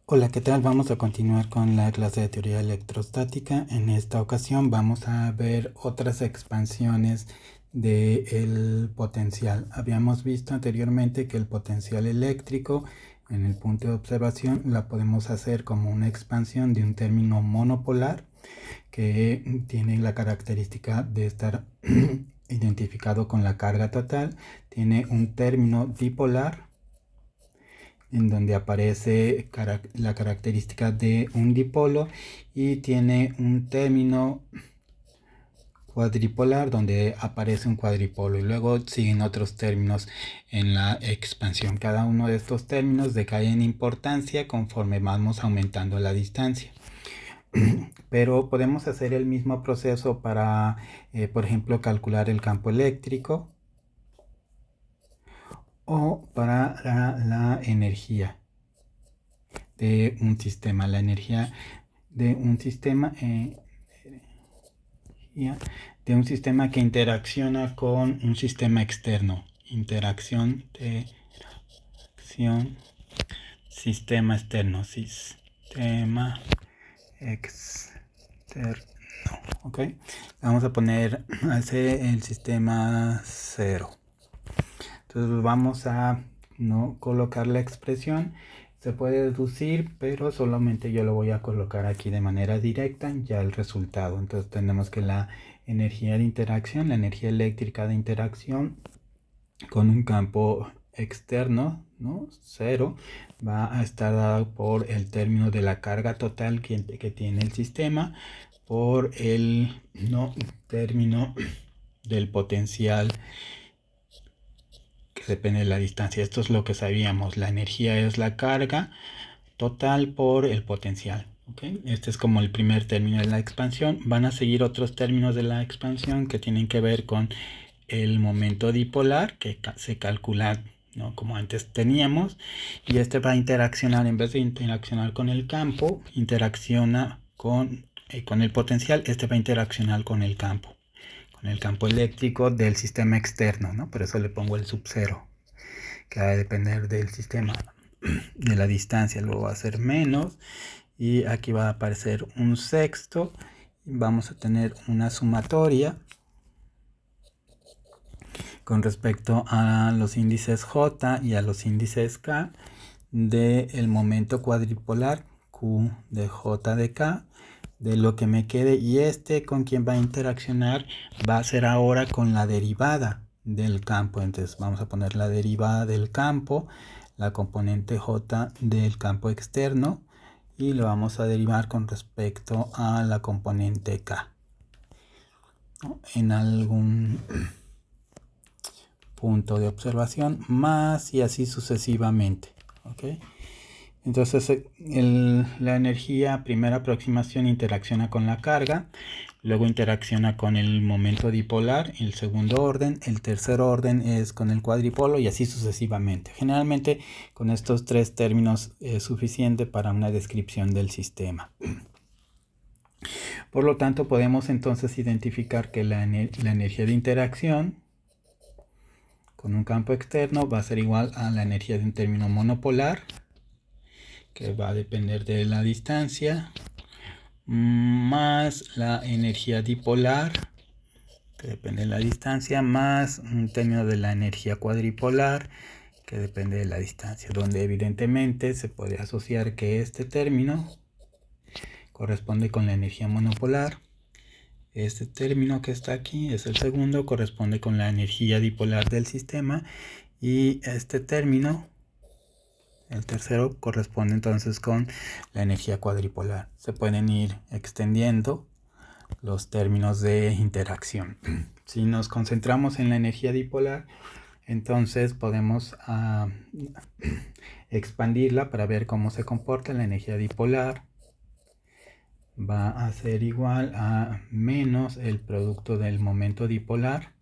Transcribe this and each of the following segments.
Hola, ¿qué tal? Vamos a continuar con la clase de teoría electrostática. En esta ocasión vamos a ver otras expansiones del potencial. Habíamos visto anteriormente que el potencial eléctrico en el punto de observación la podemos hacer como una expansión de un término monopolar que tiene la característica de estar identificado con la carga total. Tiene un término dipolar en donde aparece la característica de un dipolo, y tiene un término cuadripolar donde aparece un cuadripolo, y luego siguen otros términos en la expansión. Cada uno de estos términos decae en importancia conforme vamos aumentando la distancia. Pero podemos hacer el mismo proceso para, por ejemplo, calcular el campo eléctrico o para la energía de un sistema. La energía de un sistema que interacciona con un sistema externo. Sistema externo. Ok, vamos a poner el sistema 0. Entonces vamos a no colocar la expresión. Se puede deducir, pero solamente yo lo voy a colocar aquí de manera directa ya el resultado. Entonces tenemos que la energía de interacción, la energía eléctrica de interacción con un campo externo, ¿no? 0, va a estar dado por el término de la carga total que tiene el sistema, por el término del potencial que depende de la distancia. Esto es lo que sabíamos. La energía es la carga total por el potencial. ¿Okay? Este es como el primer término de la expansión. Van a seguir otros términos de la expansión que tienen que ver con el momento dipolar, que se calcula, ¿no?, como antes teníamos, y este va a interaccionar, en vez de interaccionar con el campo, interacciona con el potencial. Este va a interaccionar con el campo eléctrico del sistema externo, ¿no? Por eso le pongo el sub 0, que va a depender del sistema, de la distancia. Luego va a ser menos, y aquí va a aparecer un sexto. Vamos a tener una sumatoria con respecto a los índices J y a los índices K del momento cuadripolar Q de J de K, de lo que me quede, y con quien va a interaccionar va a ser ahora con la derivada del campo. Entonces vamos a poner la derivada del campo, la componente J del campo externo, y lo vamos a derivar con respecto a la componente K, ¿no?, en algún punto de observación más, y así sucesivamente. ¿Okay? Entonces la energía, primera aproximación, interacciona con la carga, luego interacciona con el momento dipolar, el segundo orden, el tercer orden es con el cuadripolo, y así sucesivamente. Generalmente con estos tres términos es suficiente para una descripción del sistema. Por lo tanto, podemos entonces identificar que la energía de interacción con un campo externo va a ser igual a la energía de un término monopolar, que va a depender de la distancia, más la energía dipolar, que depende de la distancia, más un término de la energía cuadripolar, que depende de la distancia, donde evidentemente se puede asociar que este término corresponde con la energía monopolar. Este término que está aquí es el segundo, corresponde con la energía dipolar del sistema, y este término, el tercero, corresponde entonces con la energía cuadripolar. Se pueden ir extendiendo los términos de interacción. Si nos concentramos en la energía dipolar, entonces podemos expandirla para ver cómo se comporta. La energía dipolar va a ser igual a menos el producto del momento dipolar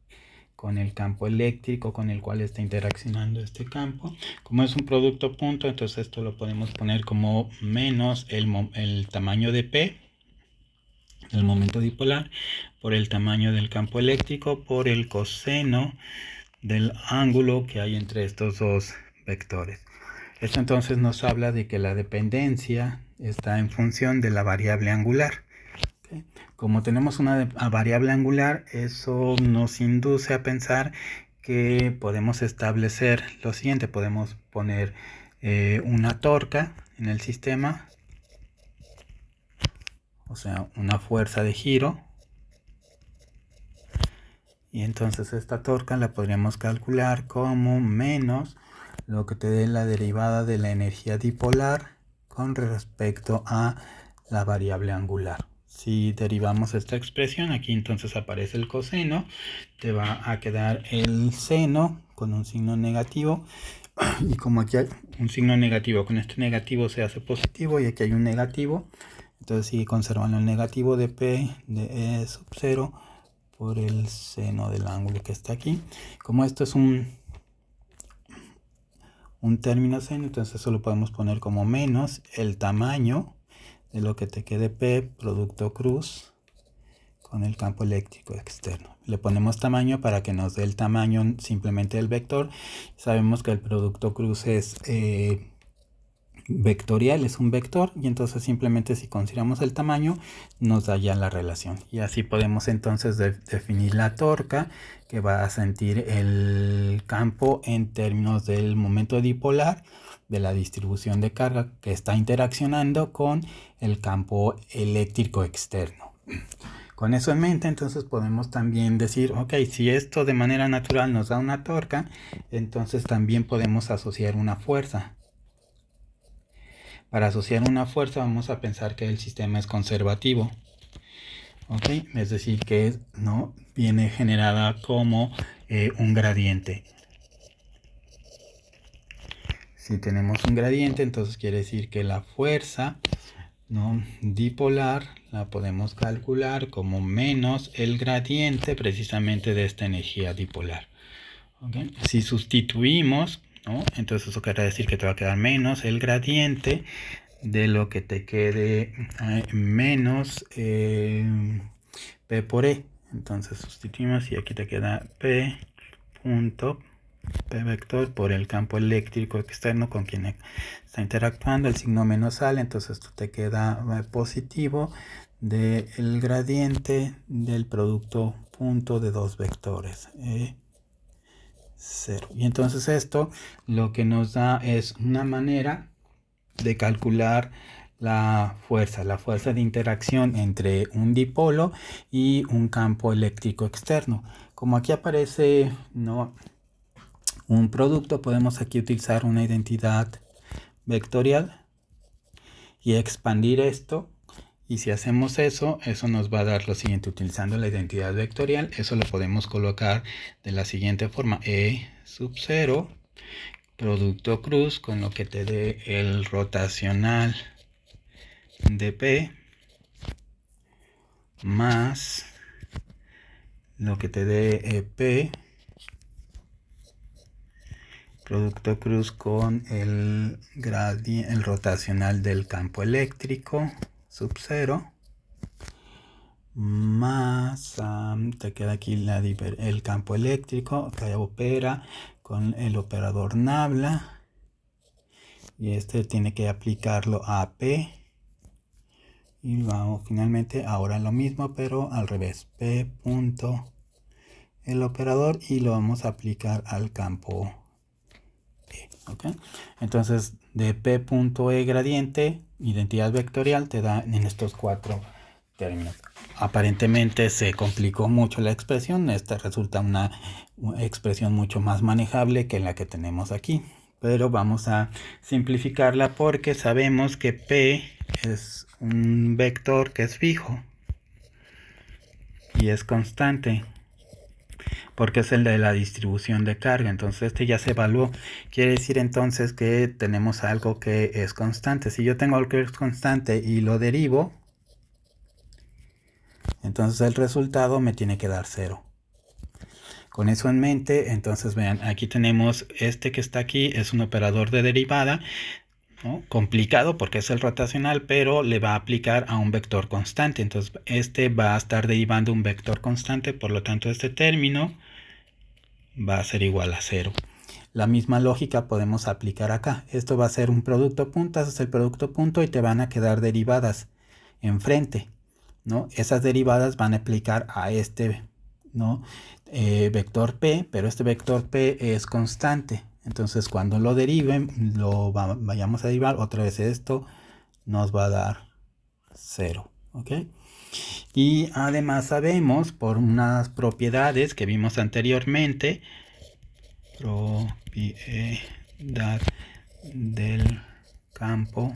con el campo eléctrico con el cual está interaccionando este campo. Como es un producto punto, entonces esto lo podemos poner como menos el tamaño de P del momento dipolar por el tamaño del campo eléctrico por el coseno del ángulo que hay entre estos dos vectores. Esto entonces nos habla de que la dependencia está en función de la variable angular. ¿Okay? Como tenemos una variable angular, eso nos induce a pensar que podemos establecer lo siguiente. Podemos poner una torca en el sistema, o sea, una fuerza de giro. Y entonces esta torca la podríamos calcular como menos lo que te dé la derivada de la energía dipolar con respecto a la variable angular. Si derivamos esta expresión, aquí entonces aparece el coseno, te va a quedar el seno con un signo negativo. Y como aquí hay un signo negativo, con este negativo se hace positivo y aquí hay un negativo, entonces sigue conservando el negativo de P de E sub 0 por el seno del ángulo que está aquí. Como esto es un término seno, entonces eso lo podemos poner como menos el tamaño de lo que te quede P producto cruz con el campo eléctrico externo. Le ponemos tamaño para que nos dé el tamaño simplemente del vector. Sabemos que el producto cruz es vectorial, es un vector, y entonces simplemente si consideramos el tamaño nos da ya la relación, y así podemos entonces definir la torca que va a sentir el campo en términos del momento dipolar de la distribución de carga que está interaccionando con el campo eléctrico externo. Con eso en mente, entonces podemos también decir, ok, si esto de manera natural nos da una torca, entonces también podemos asociar una fuerza. Para asociar una fuerza vamos a pensar que el sistema es conservativo. ¿Ok? Es decir, que no viene generada como un gradiente. Si tenemos un gradiente, entonces quiere decir que la fuerza, ¿no?, dipolar la podemos calcular como menos el gradiente precisamente de esta energía dipolar. ¿Okay? Si sustituimos, ¿no?, entonces eso quiere decir que te va a quedar menos el gradiente de lo que te quede menos P por E. Entonces sustituimos y aquí te queda P punto P vector por el campo eléctrico externo con quien está interactuando. El signo menos sale, entonces esto te queda positivo del gradiente del producto punto de dos vectores. 0. Y entonces esto lo que nos da es una manera de calcular la fuerza de interacción entre un dipolo y un campo eléctrico externo. Como aquí aparece, ¿no?, un producto, podemos aquí utilizar una identidad vectorial y expandir esto. Y si hacemos eso, eso nos va a dar lo siguiente. Utilizando la identidad vectorial, eso lo podemos colocar de la siguiente forma: E sub 0 producto cruz con lo que te dé el rotacional de P más lo que te dé P producto cruz con el rotacional del campo eléctrico sub 0 más te queda aquí el campo eléctrico que opera con el operador nabla, y este tiene que aplicarlo a P, y vamos finalmente ahora lo mismo pero al revés, P punto el operador, y lo vamos a aplicar al campo E. ¿Okay? Entonces de P punto E gradiente, identidad vectorial, te da en estos cuatro términos. Aparentemente se complicó mucho la expresión. Esta resulta una expresión mucho más manejable que la que tenemos aquí, pero vamos a simplificarla porque sabemos que P es un vector que es fijo y es constante porque es el de la distribución de carga. Entonces este ya se evaluó. Quiere decir entonces que tenemos algo que es constante. Si yo tengo algo que es constante y lo derivo, entonces el resultado me tiene que dar 0. Con eso en mente, entonces vean, aquí tenemos este que está aquí, es un operador de derivada, ¿no?, complicado porque es el rotacional, pero le va a aplicar a un vector constante. Entonces este va a estar derivando un vector constante, por lo tanto este término va a ser igual a 0. La misma lógica podemos aplicar acá. Esto va a ser un producto punto, haces el producto punto y te van a quedar derivadas enfrente, ¿no? Esas derivadas van a aplicar a este, ¿no? Vector P, pero este vector P es constante. Entonces cuando lo deriven, vayamos a derivar, otra vez esto nos va a dar 0, ¿ok? Y además sabemos por unas propiedades que vimos anteriormente, propiedad del campo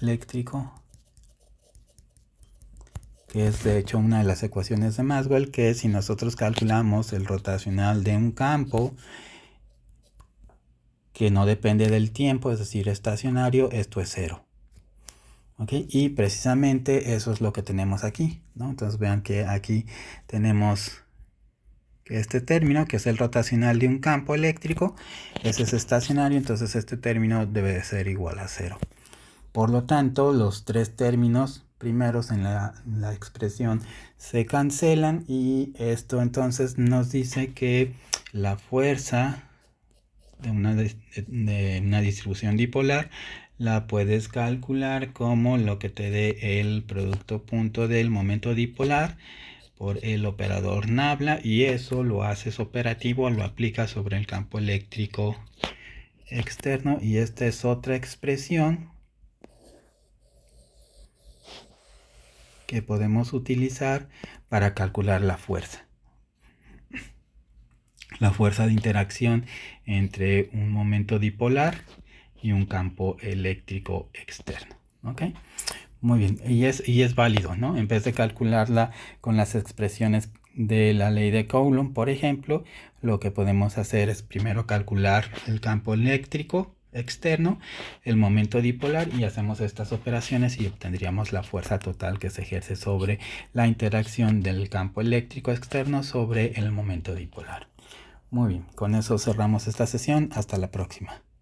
eléctrico, que es de hecho una de las ecuaciones de Maxwell, que si nosotros calculamos el rotacional de un campo que no depende del tiempo, es decir, estacionario, esto es 0. ¿Okay? Y precisamente eso es lo que tenemos aquí, ¿no? Entonces vean que aquí tenemos que este término, que es el rotacional de un campo eléctrico, ese es estacionario, entonces este término debe de ser igual a 0. Por lo tanto, los tres términos primeros en la expresión se cancelan y esto entonces nos dice que la fuerza de una distribución dipolar la puedes calcular como lo que te dé el producto punto del momento dipolar por el operador Nabla, y eso lo haces operativo, lo aplicas sobre el campo eléctrico externo, y esta es otra expresión que podemos utilizar para calcular la fuerza. La fuerza de interacción entre un momento dipolar y un campo eléctrico externo. ¿Ok? Muy bien, y es válido, ¿no? En vez de calcularla con las expresiones de la ley de Coulomb, por ejemplo, lo que podemos hacer es primero calcular el campo eléctrico externo, el momento dipolar, y hacemos estas operaciones y obtendríamos la fuerza total que se ejerce sobre la interacción del campo eléctrico externo sobre el momento dipolar. Muy bien, con eso cerramos esta sesión. Hasta la próxima.